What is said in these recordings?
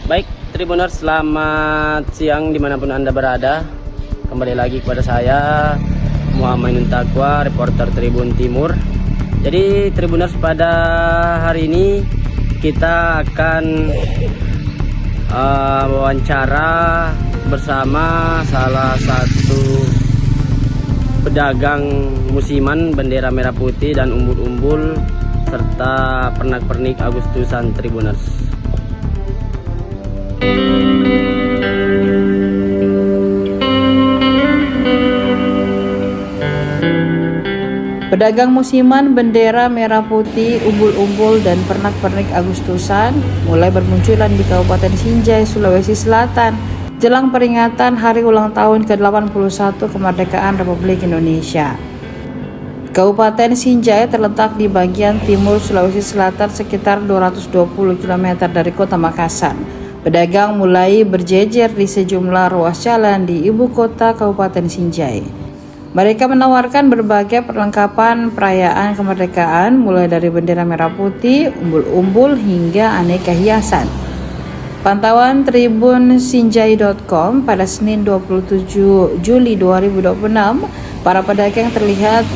Baik, Tribuners, selamat siang dimanapun Anda berada. Kembali lagi kepada saya, Muhammad Ainun Taqwa, reporter Tribun Timur. Jadi Tribuners, pada hari ini kita akan wawancara bersama salah satu pedagang musiman bendera merah putih dan umbul-umbul serta pernak-pernik Agustusan Tribuners. Pedagang musiman bendera merah putih, umbul-umbul dan pernak-pernik Agustusan mulai bermunculan di Kabupaten Sinjai, Sulawesi Selatan jelang peringatan Hari Ulang Tahun ke-81 Kemerdekaan Republik Indonesia. Kabupaten Sinjai terletak di bagian timur Sulawesi Selatan sekitar 220 km dari kota Makassar. Pedagang mulai berjejer di sejumlah ruas jalan di ibu kota Kabupaten Sinjai. Mereka menawarkan berbagai perlengkapan perayaan kemerdekaan mulai dari bendera merah putih, umbul-umbul hingga aneka hiasan. Pantauan Tribun Sinjai.com pada Senin 27 Juli 2026, para pedagang terlihat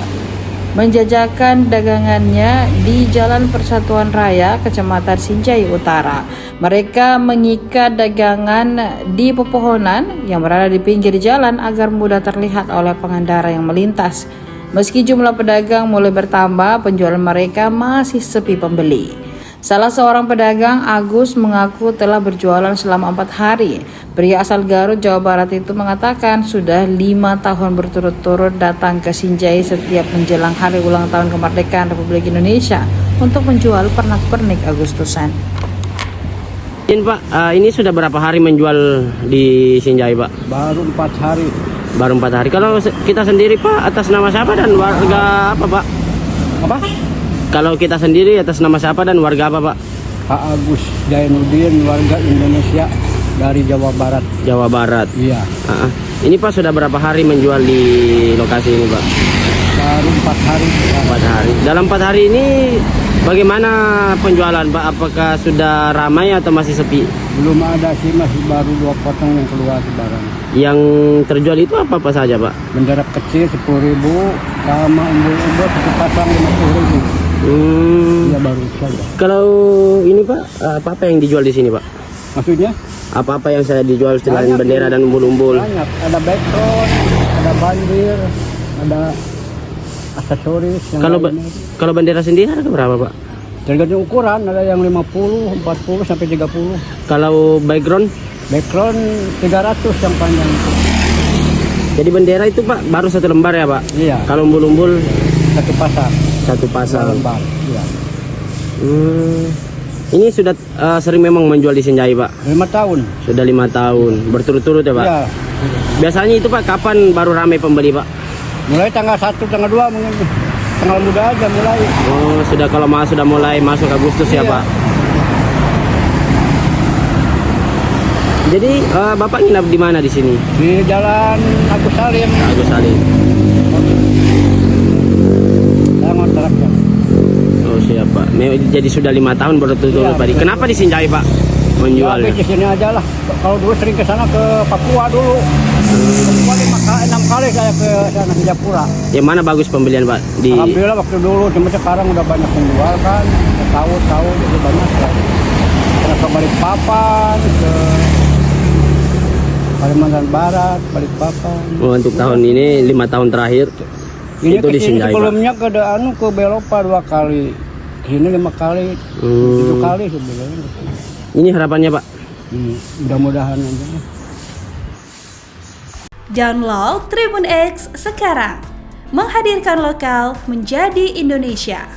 menjajakan dagangannya di Jalan Persatuan Raya, Kecamatan Sinjai Utara. Mereka mengikat dagangan di pepohonan yang berada di pinggir jalan agar mudah terlihat oleh pengendara yang melintas. Meski jumlah pedagang mulai bertambah, penjualan mereka masih sepi pembeli. Salah seorang pedagang, Agus, mengaku telah berjualan selama 4 hari. Pria asal Garut, Jawa Barat itu mengatakan sudah 5 tahun berturut-turut datang ke Sinjai setiap menjelang Hari Ulang Tahun Kemerdekaan Republik Indonesia untuk menjual pernak-pernik Agustusan. Pak, ini sudah berapa hari menjual di Sinjai, Pak? Baru 4 hari. Baru 4 hari. Kalau kita sendiri, Pak, atas nama siapa dan warga apa, Pak? Apa? Kalau kita sendiri atas nama siapa dan warga apa, Pak? Pak Agus Jainuddin, warga Indonesia dari Jawa Barat. Jawa Barat. Iya. Ini Pak sudah berapa hari menjual di lokasi ini, Pak? Baru 4 hari. 4 hari. Dalam 4 hari ini bagaimana penjualan, Pak? Apakah sudah ramai atau masih sepi? Belum ada sih, masih baru 2 potong yang keluar barang. Yang terjual itu apa saja, Pak? Bendera kecil 10.000, sama umbul-umbul 1 pasang 50.000. Ya baru saja. Kalau ini, Pak, apa yang dijual di sini, Pak? Maksudnya? Apa yang saya dijual selain Banyak, bendera dan umbul-umbul? Banyak. Ada background, ada bandir, ada aksesoris. Kalau bendera sendiri harga berapa, Pak? Tergantung ukuran, ada yang 50, 40 sampai 30. Kalau background? Background 300 yang panjang. Jadi bendera itu, Pak, baru 1 lembar ya, Pak? Iya. Kalau umbul-umbul 1 pasang. 1 pasang. Lembar. Iya. Ini sudah sering memang menjual di Sinjai, Pak? 5 tahun. Sudah 5 tahun berturut-turut ya, Pak? Iya. Biasanya itu, Pak, kapan baru ramai pembeli, Pak? Mulai tanggal 1, tanggal 2 mungkin. Tanggal muda aja mulai. Oh, sudah mulai masuk Agustus ya, Iya. Pak? Jadi Bapak nginap di mana di sini? Di Jalan Agus Salim. Agus Salim. Saya ngontraknya. Oh, siap, Pak. Jadi sudah 5 tahun berturut-turut, Iya, Pak. betul. Kenapa di Sinjai, Pak, menjualnya? Tapi di sini aja lah. Kalau dulu sering ke sana ke Papua dulu. Papua 6 kali saya ke sana ke Japura. Yang mana bagus pembelian, Pak? Alhamdulillah waktu dulu, cuma sekarang udah banyak yang jual kan. Tahu jadi banyak ya. Karena ke Balikpapan, ke Kalimantan Barat, Balikpapan. Oh, untuk tahun ini 5 tahun terakhir Ini itu di Sinjai, Pak. sebelumnya ke Belopa 2 kali. Sini 5 kali, 7 kali sebenarnya. Ini harapannya, Pak? Mudah-mudahan aja. Download Tribun X sekarang, menghadirkan lokal menjadi Indonesia.